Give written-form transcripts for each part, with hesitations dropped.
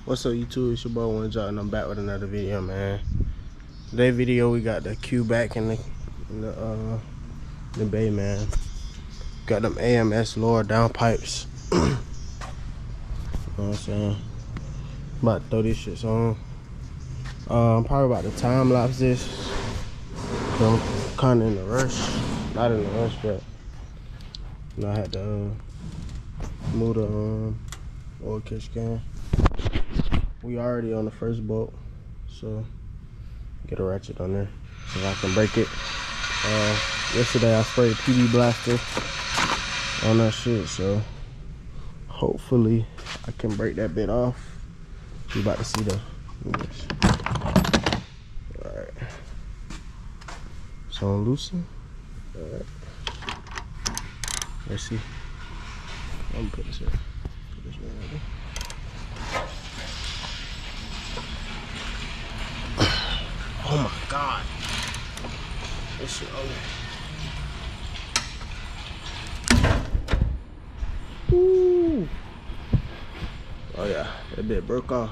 What's up, YouTube? It's your boy One Job, and I'm back with another video, man. Today video we got the Q back in the bay, man. Got them AMS lower down pipes. You know what I'm saying? About to throw these shits on. I'm probably about to time lapse this. I'm kind of in a rush. Not in a rush, but you know, I had to move the oil catch can. We already on the first bolt, so get a ratchet on there so I can break it. Yesterday I sprayed PB blaster on that shit, so hopefully I can break that bit off. We about to see the alright. So I'm loosen. Alright. Let's see. I'm gonna put this here. Put this one right there. Oh my god. This shit over. Woo. Oh yeah, that bit broke off.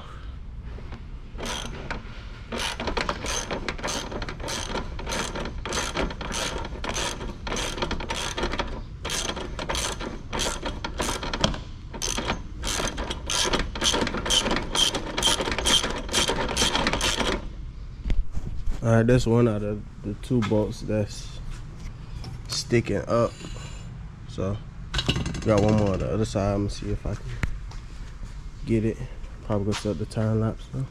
Alright, that's one out of the two bolts that's sticking up. So, got one more on the other side. I'm gonna see if I can get it. Probably gonna set the time lapse though.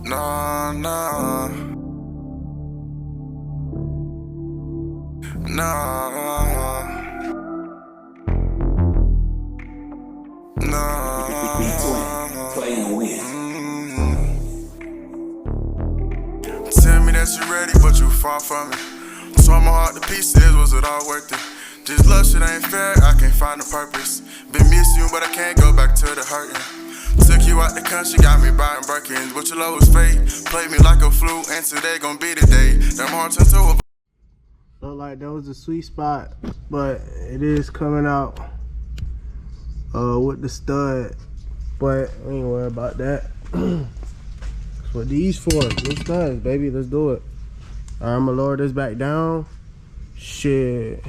No, no. No. No. Tell me that you're ready, but you far from it. Tore my heart to pieces, was it all worth it? This love shit ain't fair, I can't find a purpose. Been missing you, but I can't go back to the hurting. Took you out the country, got me buying Birkins, but your love was fake. Played me like a flu, and today gon' be the day. That heart turned to a... Look like that was a sweet spot, but it is coming out with the stud. But we ain't worry about that. That's what these for. Those studs, baby. Let's do it. Alright, I'm gonna lower this back down. Shit.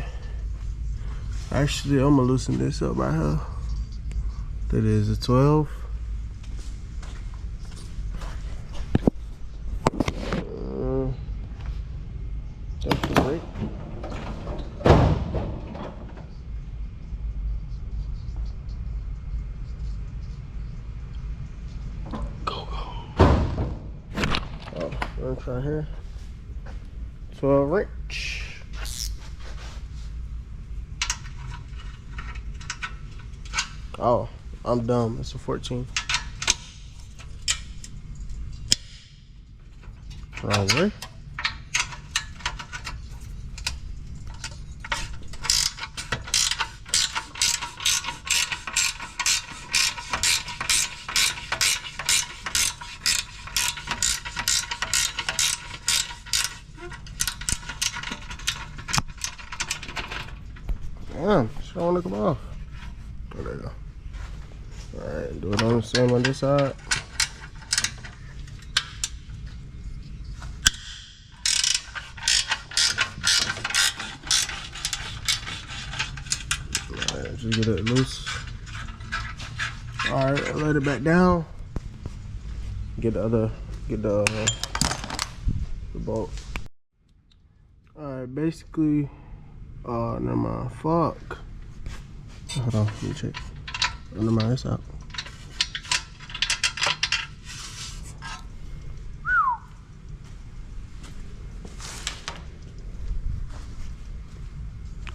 Actually, I'm gonna loosen this up right here. That is a 12. That's great. I'm trying here. 12 inch. Oh, I'm dumb. It's a 14. Wrong way. Damn, she don't wanna come off. Oh, there you go. Alright, do it on the same on this side. Alright, just get it loose. Alright, let it back down. Get the bolt. Alright, basically. Oh, never mind. Fuck. Hold on, let me check. Oh, never mind, it's out.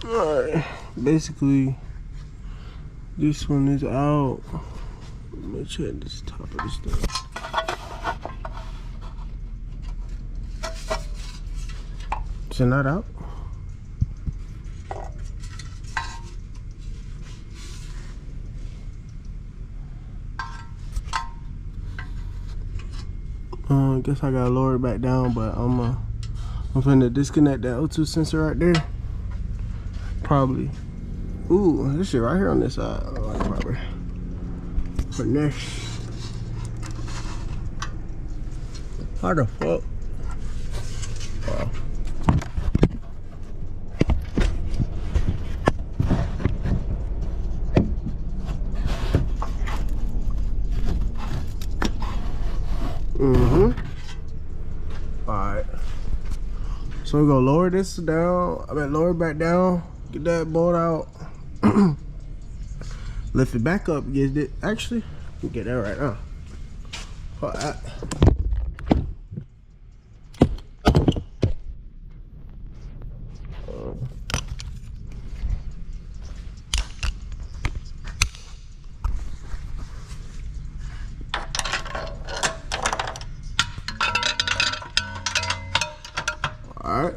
Alright, basically, this one is out. Let me check this top of this thing. Is it not out? I guess I gotta lower it back down, but I'm finna disconnect that O2 sensor right there. Probably Ooh, this shit right here on this side. I like probably. Finesse. How the fuck? Oh. Alright. So we're gonna lower this down. Lower it back down. Get that bolt out. Lift it back up. Get it. Actually, we get that right now. Alright. Alright.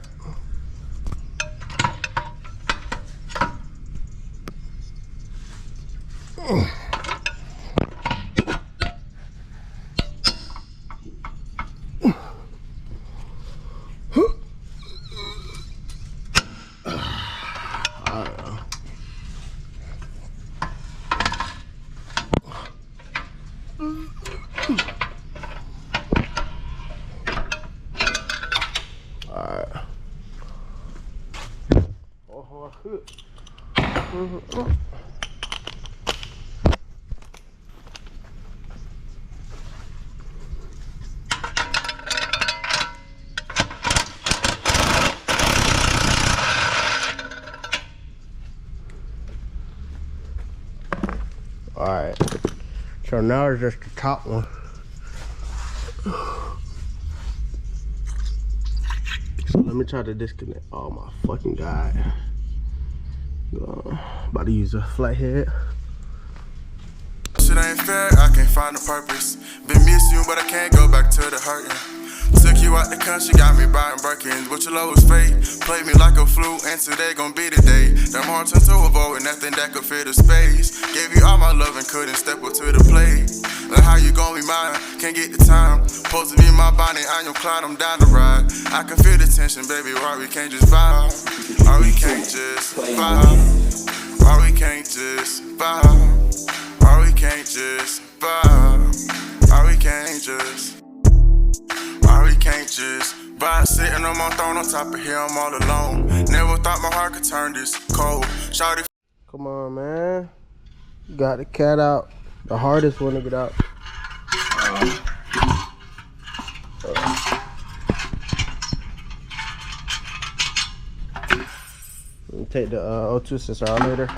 Alright, so now it's just the top one. So let me try to disconnect. Oh my fucking god. About to use a flathead. Shit ain't fair, I can't find a purpose. Been missing you, but I can't go back to the hurting. Took you out the country, got me buying Birkins, but your love was fake. Played me like a flu, and today gon' be the day. Them heart turned to a void, and nothing that could fit the space. Gave you all my love and couldn't step up to the plate. Like how you gon' be mine, can't get the time. Supposed to be my body, I am Clyde, I'm down to ride. I can feel the tension, baby, why we can't just vibe? Why we can't just vibe? Why we can't just vibe? Why we can't just vibe? Why we can't just? Why we can't just vibe? Sitting on my throne on top of here, I'm all alone. Never thought my heart could turn this cold. Shawty. Come on, man. Got the cat out. The hardest one to get out. Let me take the O2 sensor out later.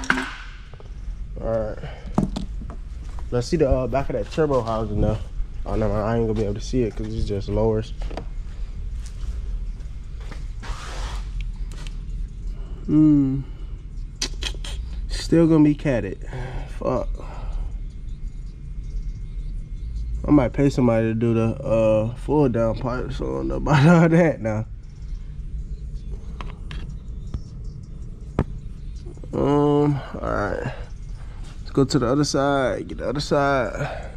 Alright. Let's see the back of that turbo housing though. Oh no, I ain't gonna be able to see it because it's just lowers. Still gonna be catted. Fuck. I might pay somebody to do the full down pipe, so I don't know about all that now. Alright. Let's go to the other side, get the other side.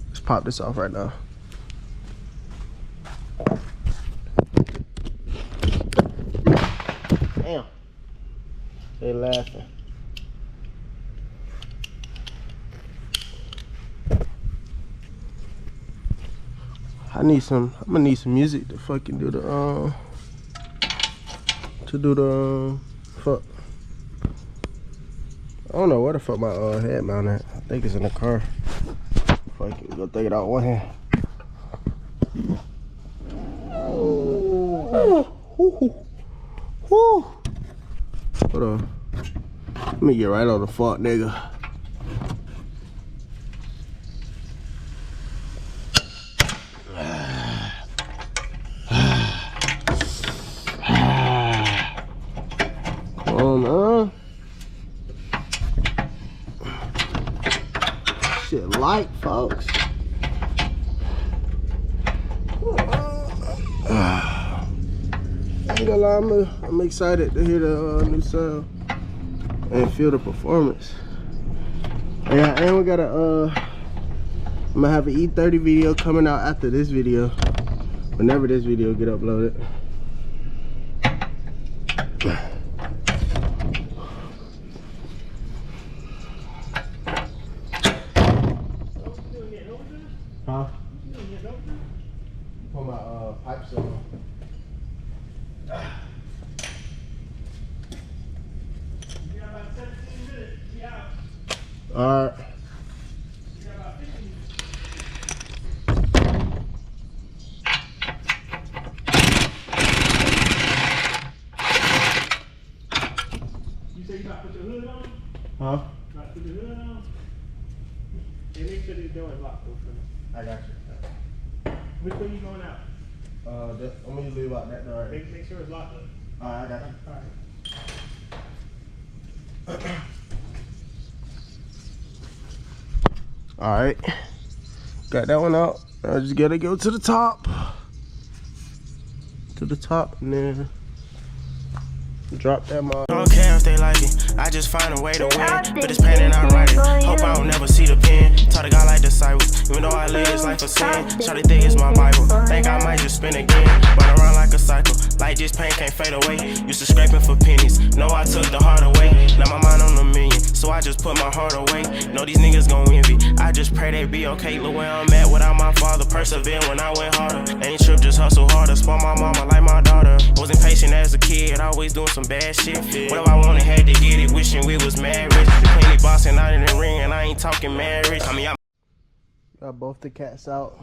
Let's pop this off right now. Damn. They laughing. I'm gonna need some music to fucking do the fuck. I don't know where the fuck my head mount at. I think it's in the car. Fuck it, go take it out one hand. Hold on. Let me get right on the fuck, nigga. Come on, man. Shit light, folks. I ain't gonna lie, I'm excited to hear the new sound and feel the performance. Yeah, and we got I'm gonna have an E30 video coming out after this video, whenever this video get uploaded. Huh? Put my pipes on. Alright. You say you got to put your hood on? Huh? Got to put your hood on? And make sure the door is locked though for me. I got you. Which way you going out? I'm gonna leave out that door. Make sure it's locked up. Alright, I got you. Alright. Alright. Got that one out. I just gotta go to the top. To the top and then drop that mod. I don't care if they like it, I just find a way to win. But it's pain and I write it, hope I don't never see the pen. Taught a guy like disciples, even though I live this life of sin. Shawty think it's my Bible, think I might just spin again. Run around like a cycle, like this pain can't fade away. Used to scraping for pennies, know I took the heart away. Now my mind on a million, so I just put my heart away. Know these niggas gon' envy, I just pray they be okay. Look where I'm at without my father, persevere when I went harder. Ain't trip, just hustle harder, spoil my mama like my daughter. Wasn't patient as a kid, always doing some bad shit. Whatever I wanted, had to get it, wishing we was married. Plenty bossing out in the ring, and I ain't talking marriage. I mean, Got both the cats out.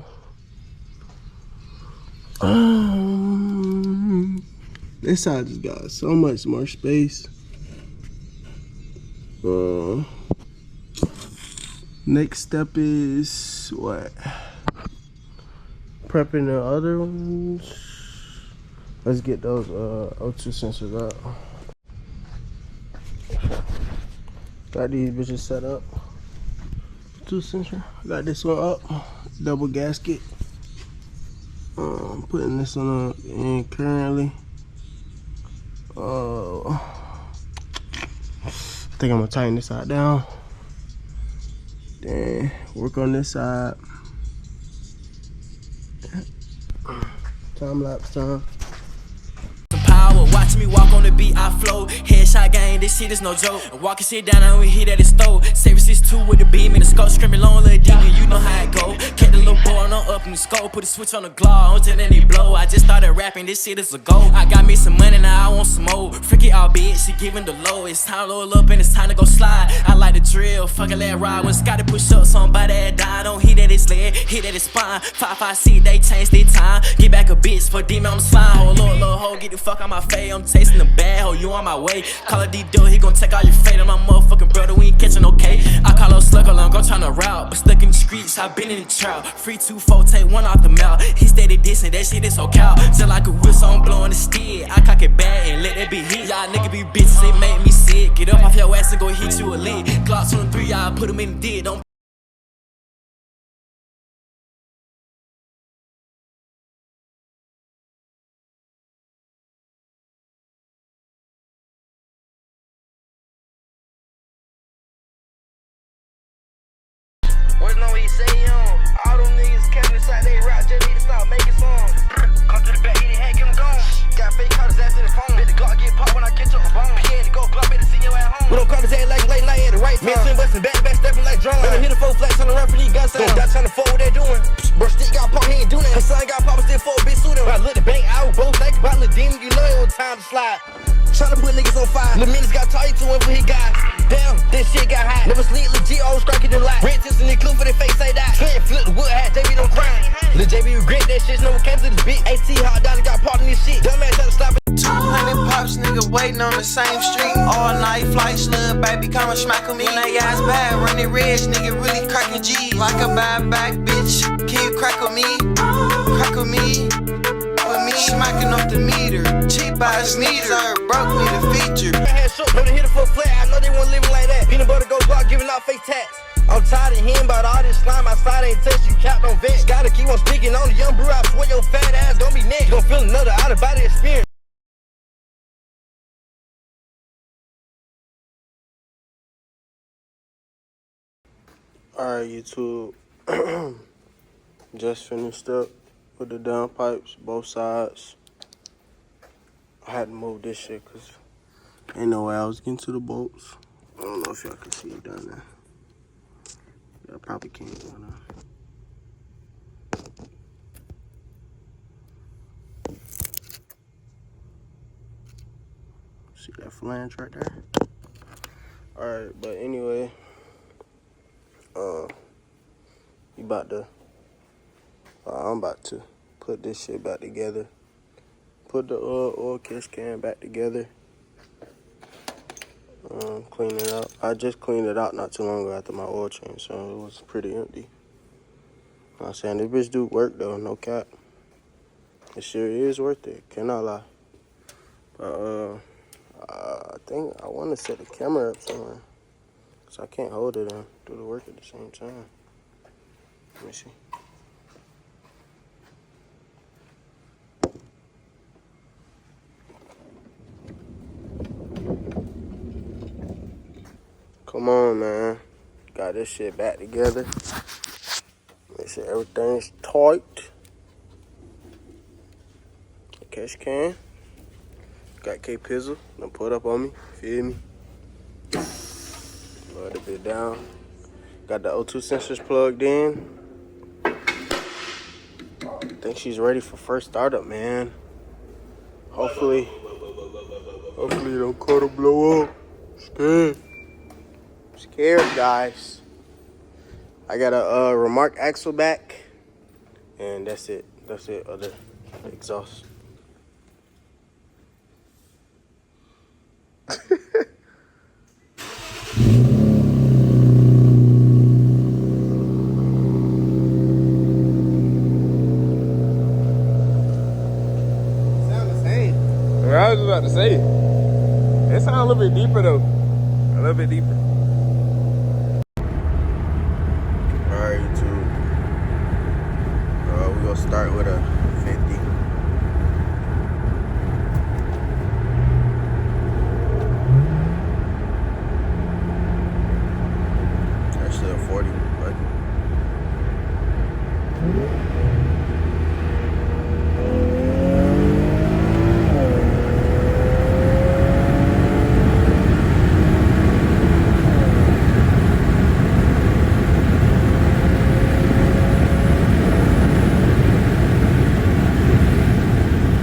This side just got so much more space. Next step is what? Prepping the other ones. Let's get those O2 sensors out. Got these bitches set up. O2 sensor. Got this one up. Double gasket. Putting this one in currently. I think I'm gonna tighten this side down. Then work on this side. Time lapse time. Watch me walk on the beat, I flow. Headshot gang, this shit is no joke. Walking shit down and we hit at his stove. Saber 6'2" with the beam in the scope. Screaming long little demon, you know how it go. Kept the little boy on up in the scope. Put a switch on the glow, on till they blow. I just started rapping, this shit is a go. I got me some money, now I want some more. Freaky albeit, she giving the low. It's time to roll up and it's time to go slide. I like the drill, fuck a let ride. When Scotty push up, somebody that died. Don't hit at his leg, hit at his spine. 5-5-6, they changed their time. Get back a bitch, for demon, I'm slime. Hold up, little hoe, get the fuck out my face. I'm tasting the bad hoe, you on my way. Call it D-Doe, he gon' take all your fate. I'm my motherfucking brother, we ain't catching okay. I call her slug along, go tryna route. But stuck in the streets, I been in the trap. Free 2-4, take one off the mouth. He steady dissing, that shit is so cow. Just like a whistle, I'm blowing the steer. I cock it back and let that be hit. Y'all nigga be bitches, it make me sick. Get up off your ass and go hit you a lick. Glocks on the 3, y'all put him in the dick. Don't what's know what he say on? All them niggas kept inside they rap, just need to stop making songs. Come to the back, eat it, head, get him gone. Got fake caught his ass in the phone. Bet the Glock get popped when I catch up a bone. PA to go, Glock better see you at home. We don't call his head like late night at the right time. Missing, busting, back, stepping like drone. Better hit a 4 flats on the run for these guns. Don't die trying to fold what they doing. Bro, stick got popped, he ain't do that. Her son got popped, still 4 bitch suit him. When I look the bank out, both think about the demon, you know it was time to slide. Tryna put niggas on fire. Lil' minutes got tight to him for his guys. Damn, this shit got hot. Never sleep, legit, old striking them light. Red tips in the clue for their face, say that. Twin flip the wood hat, JB don't cry. Lil' JB regret that shit, no one came to this bitch. AT hot down and got part in this shit. Dumb ass try to stop it. 200 pops, nigga waiting on the same street. All night flights, little baby come and smack with me. When they ass bad, running reds, nigga really cracking G. Like a bad back bitch, can you crack with me? Crack with me. With me, smacking off the meter. Cheap ass meter, broke me the feature. Head shook, know they hit it for a flat. I know they want living like that. Peanut butter go block, giving out fake tats. I'm tired of hearing about all this slime outside, ain't touch you, capped on vent. Gotta keep on speaking on the young brew, I swear your fat ass gon' be next. You gon' feel another out of body experience. Alright, YouTube. Just finished up with the down pipes, both sides. I had to move this shit because ain't no way I was getting to the bolts. I don't know if y'all can see it down there. Y'all probably can't. See that flange right there? Alright, but anyway, I'm about to put this shit back together. Put the oil kiss can back together. Clean it out. I just cleaned it out not too long ago after my oil change, so it was pretty empty. I'm saying this bitch do work though, no cap. It sure is worth it, cannot lie. But I think I want to set the camera up somewhere, so I can't hold it and do the work at the same time. Let me see. Come on, man. Got this shit back together. Make sure everything's tight. Catch can. Got K-Pizzle. Done put up on me. Feel me? Lower the bit down. Got the O2 sensors plugged in. I think she's ready for first startup, man. Hopefully it don't cut or blow up. Scared, guys. I got a remark axle back, and that's it. That's it. Other exhaust. I was about to say, it sounds a little bit deeper though. A little bit deeper. Alright, YouTube. We're gonna start with a 50. Actually a 40, but